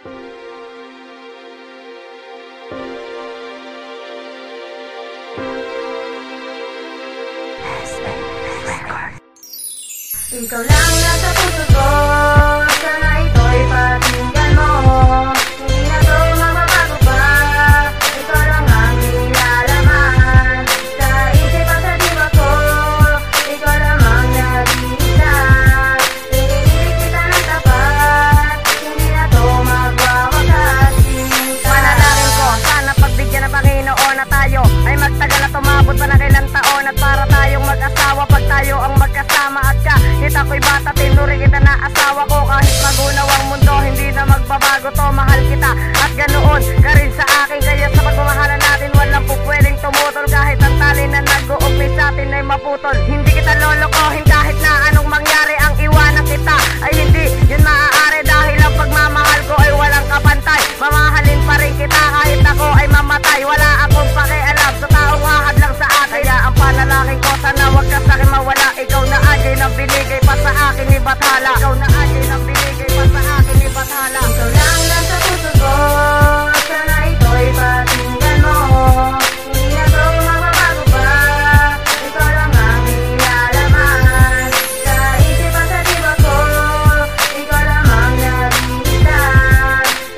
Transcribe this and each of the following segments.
Ikaw lang nasa puso ko, sana ito'y pakinggan mo. Hindi na to mababago pa, ikaw lang ang nilalaman. Sa isip at sa diwa ko, ikaw lamang nag-iisa. Pinipilit kita ng tapat, hindi na to magwawakas. Manalangin ko, sana pagbigyan ng Panginoon na tayo ay magtagal at umabot pa ng ilang taon. At para tayong mag-asawa, pag tayo ang magkasama at kahit ako'y bata, tinuring kita na asawa ko. Kahit magunaw ang mundo, hindi na magbabago to. Mahal kita at ganoon ka rin sa akin. Kaya sa pagmamahalan natin, walang pupwedeng tumutol. Kahit ang tali na nag-uumpis sa atin ay maputol. Hindi kita lolokohin kahit na anong mangyari. Ang iwanan kita ay hindi yun maaari, dahil ang pagmamahal ko ay walang kapantay. Mamahalin pa rin kita kahit ako ay mamatay. Wala akong pakialam sa taong hahadlang sa akin. Kaya ang panalangin ko, sana wag ka sa'kin mawala. Ikaw na agay na binigay pa sa akin ni Bathala. Ikaw na agay na binigay pa sa akin ni Bathala. Ikaw lang nasa puso ko, sana ito'y pakinggan mo. Hindi na to magbabago pa, ikaw lang ang nilalaman. Sa isip at sa diwa ko, ikaw lamang nag-iisa.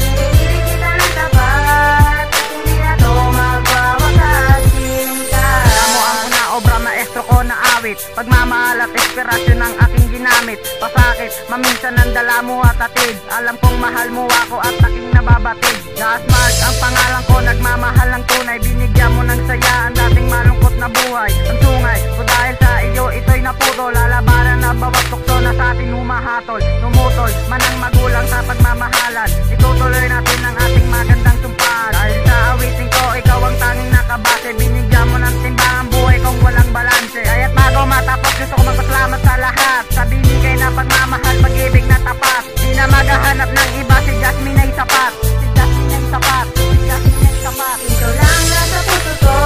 Pinipilit kita ng tapat, hindi na to magwawakas sinta. Alam mo ang una obra maestro ko na awit, pagmamahal at inspirasyon ang aking ginamit. Pasakit, maminsan ang dala mo at atid. Alam kong mahal mo ako at aking nababatid. Gasmark ang pangalan ko, nagmamahal ng tunay. Binigyan mo ng saya ang dating malungkot na buhay. Ang tungay ko dahil sa iyo, ito'y naputo. Lalabanan na bawat tukso na sa atin humahatol. Tumutol man ang magulang sa pagmamahalan. Itutuloy natin ang ating magandang sumpaan. Dahil sa awitin ko, ikaw ang tanging nakabase. Binigyan mo ng timbang ang buhay kong walang balanse. Kaya't bago matapos, gusto ko magpasalamat sa lahat. Sa binigay na pagmamahal, pag-ibig na tapat. Di na maghahanap ng iba, si Jasmine ay sapat. Si Jasmine ay sapat, si Jasmine ay sapat. Ikaw lang nasa puso ko,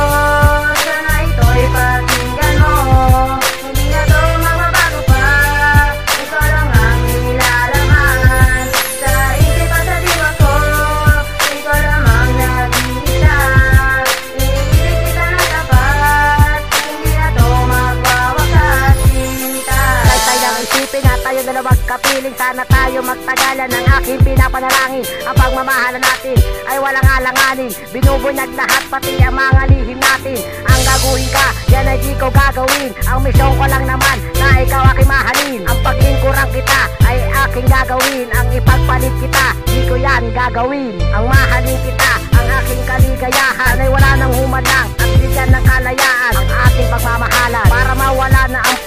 sana ito'y pakinggan mo. Hindi na to magbabago pa, ikaw lang ang nilalaman. Sa isip at sa diwa ko, ikaw lamang nag-iisa. Pinipilit kita ng tapat, hindi na to magwawakas sinta. Tay ng isipin na tayo na magkapiling, sana tayo magtagalan. Ang aking pinapanalangin, ang pagmamahalan natin ay walang alanganin. Binubunyag lahat pati ang mga lihim natin. Ang gagawin ka, yan ay di ko gagawin. Ang misyon ko lang naman na ikaw aking mahalin. Ang paglingkurang kita ay aking gagawin. Ang ipagpalit kita, di ko yan gagawin. Ang mahalin kita, ang aking kaligayahan ay wala nang humadlang at bigyan ng kalayaan ang ating pagmamahalan. Para mawala na ang